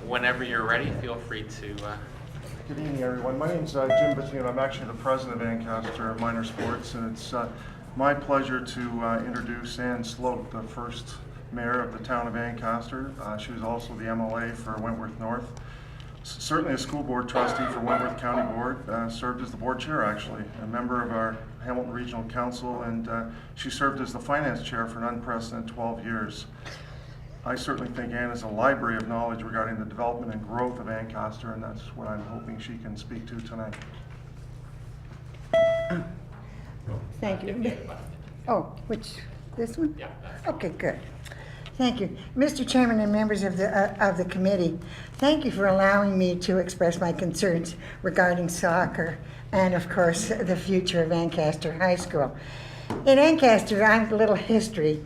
Whenever you're ready, feel free to. Good evening, everyone. My name's Jim Bethune. I'm actually the president of Ancaster Minor Sports, and it's my pleasure to introduce Ann Sloat, the first mayor of the town of Ancaster. She was also the MLA for Wentworth North. Certainly a school board trustee for Wentworth County Board, served as the board chair actually, a member of our Hamilton Regional Council, and she served as the finance chair for an unprecedented 12 years. I certainly think Ann is a library of knowledge regarding the development and growth of Ancaster, and that's what I'm hoping she can speak to tonight. Thank you. Oh, this one? Yeah. Okay, good. Thank you. Mr. Chairman and members of the committee, thank you for allowing me to express my concerns regarding soccer and, of course, the future of Ancaster High School. In Ancaster, I have a little history.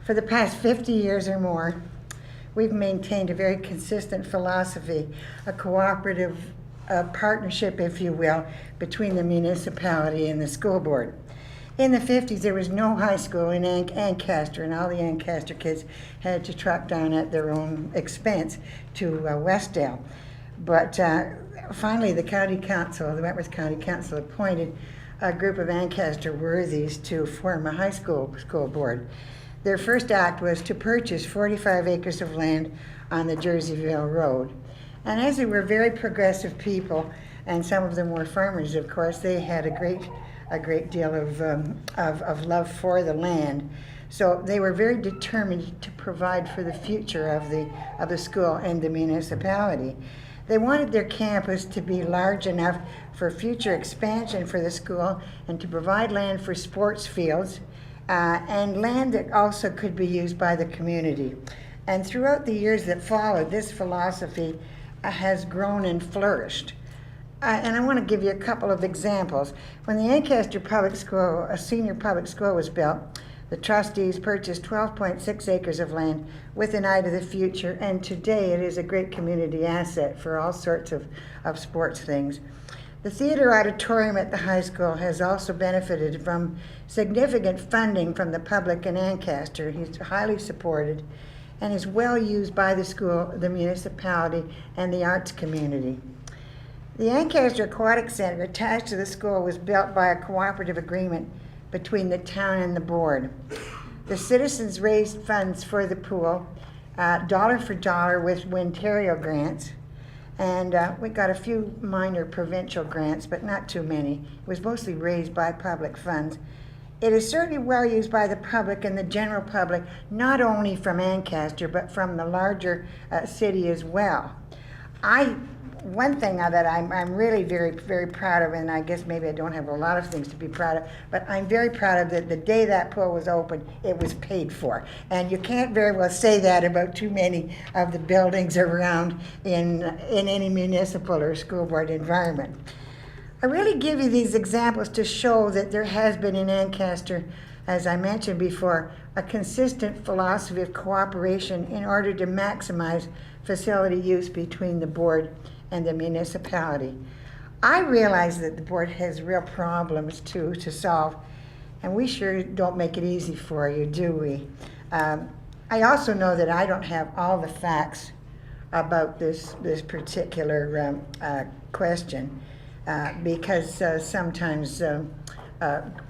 For the past 50 years or more, we've maintained a very consistent philosophy, a cooperative partnership, if you will, between the municipality and the school board. In the 50s, there was no high school in Ancaster, and all the Ancaster kids had to truck down at their own expense to Westdale. But finally, the county council, the Wentworth County Council, appointed a group of Ancaster worthies to form a high school board. Their first act was to purchase 45 acres of land on the Jerseyville Road. And as they were very progressive people, and some of them were farmers, of course, they had a great deal of love for the land. So they were very determined to provide for the future of the school and the municipality. They wanted their campus to be large enough for future expansion for the school and to provide land for sports fields, and land that also could be used by the community. And throughout the years that followed, this philosophy has grown and flourished. And I want to give you a couple of examples. When the Ancaster Public School, a senior public school, was built, the trustees purchased 12.6 acres of land with an eye to the future, and today it is a great community asset for all sorts of sports things. The theater auditorium at the high school has also benefited from significant funding from the public in Ancaster. He's highly supported and is well used by the school, the municipality, and the arts community. The Ancaster Aquatic Center attached to the school was built by a cooperative agreement between the town and the board. The citizens raised funds for the pool, dollar for dollar with Ontario grants. And we got a few minor provincial grants, but not too many. It was mostly raised by public funds. It is certainly well used by the public and the general public, not only from Ancaster, but from the larger city as well. One thing that I'm really very, very proud of, and I guess maybe I don't have a lot of things to be proud of, but I'm very proud of that the day that pool was open, it was paid for. And you can't very well say that about too many of the buildings around in any municipal or school board environment. I really give you these examples to show that there has been in Ancaster, as I mentioned before, a consistent philosophy of cooperation in order to maximize facility use between the board and the municipality. I realize that the board has real problems to solve, and we sure don't make it easy for you, do we? I also know that I don't have all the facts about this particular question, because sometimes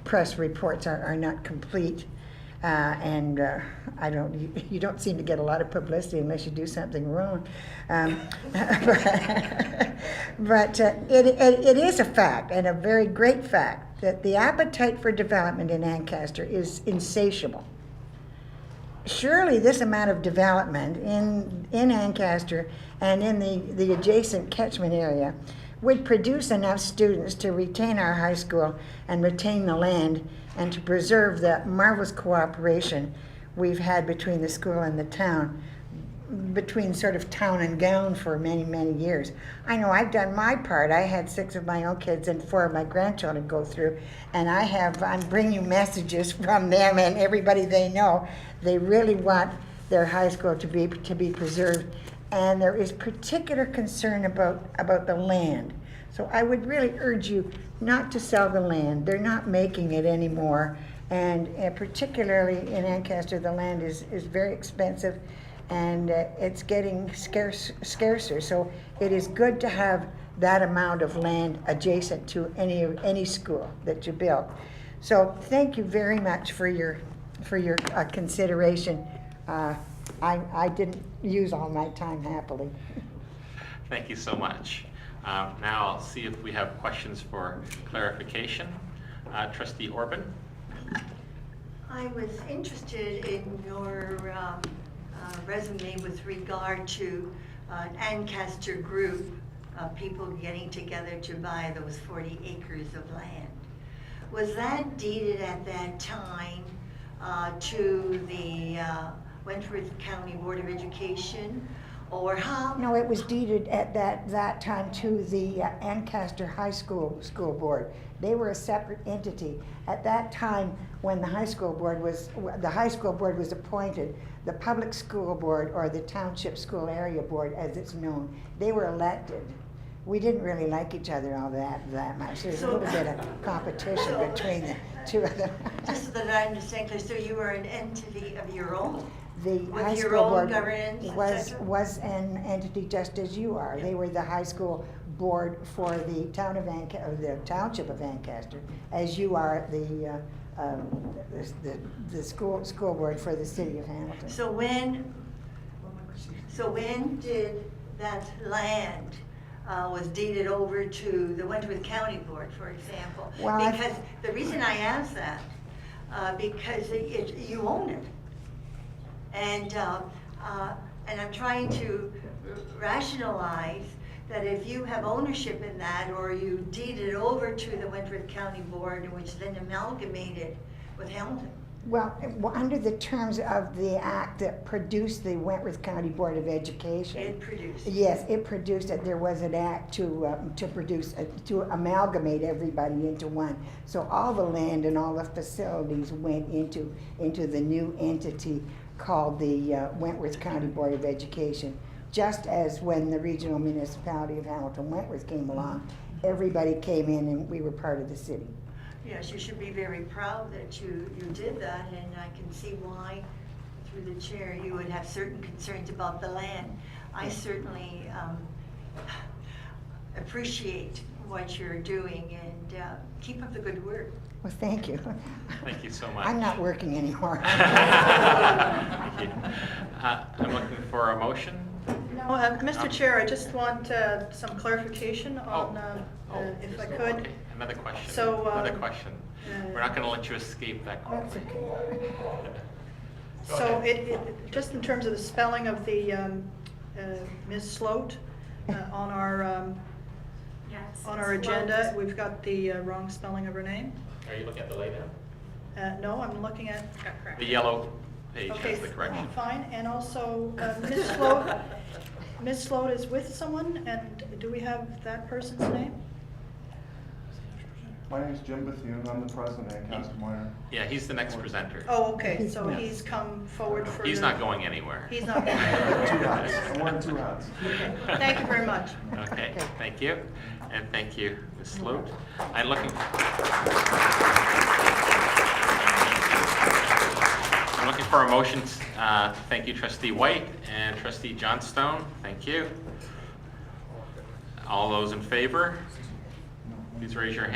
press reports are not complete. And you don't seem to get a lot of publicity unless you do something wrong. But it is a fact, and a very great fact, that the appetite for development in Ancaster is insatiable. Surely this amount of development in Ancaster and in the adjacent catchment area would produce enough students to retain our high school and retain the land and to preserve the marvelous cooperation we've had between the school and the town, between sort of town and gown for many, many years. I know I've done my part. I had 6 of my own kids and 4 of my grandchildren go through, and I'm bringing you messages from them and everybody they know. They really want their high school to be preserved, and there is particular concern about the land. So I would really urge you not to sell the land. They're not making it anymore, and particularly in Ancaster, the land is very expensive, and it's getting scarcer. So it is good to have that amount of land adjacent to any school that you build. So thank you very much for your consideration. I didn't use all my time happily. Thank you so much. Now I'll see if we have questions for clarification. Trustee Orban? I was interested in your resume with regard to an Ancaster group of people getting together to buy those 40 acres of land. Was that deeded at that time to the Wentworth County Board of Education, or how? No, it was deeded at that time to the Ancaster High School Board. They were a separate entity. At that time, when the high school board was appointed, the public school board, or the township school area board as it's known, they were elected. We didn't really like each other all that much. There's a little bit of competition between the two of them. Just so that I understand, clearly, so you were an entity of your own? The With high your school own board governance, et was cetera? an entity just as you are. They were the high school board for the town of the township of Ancaster, as you are the school board for the city of Hamilton. So when did that land was deeded over to the Wentworth County Board, for example? Well, because the reason I ask that, because you own it. And I'm trying to rationalize that if you have ownership in that, or you deed it over to the Wentworth County Board, which then amalgamated with Hamilton. Well, under the terms of the act that produced the Wentworth County Board of Education. It produced. Yes, it produced it. There was an act to amalgamate everybody into one. So all the land and all the facilities went into the new entity called the Wentworth County Board of Education. Just as when the regional municipality of Hamilton Wentworth came along, everybody came in and we were part of the city. Yes, you should be very proud that you did that, and I can see why, through the chair, you would have certain concerns about the land. I certainly appreciate what you're doing, and keep up the good work. Well, thank you. Thank you so much. I'm not working anymore. Thank you. I'm looking for a motion. No, Mr. Chair, I just want some clarification on, if I could. Okay. Another question. So, Another question. We're not going to let you escape that That's quickly. okay. Go So ahead. just in terms of the spelling of the Ms. Sloat on our agenda, we've got the wrong spelling of her name. Are you looking at the laydown? No, I'm looking at. The yellow page Okay, has the correction. fine. And also, Ms. Sloat is with someone, and do we have that person's name? My name is Jim Bethune. I'm the president of Ancaster Minor. Yeah, he's the next presenter. Oh, okay, so he's come forward for. He's not going anywhere. He's not. Two hats. I'm wearing two hats. Thank you very much. Okay, thank you. And thank you, Ms. Sloat. I'm looking for a motion. Thank you, Trustee White and Trustee Johnstone. Thank you. All those in favor, please raise your hand.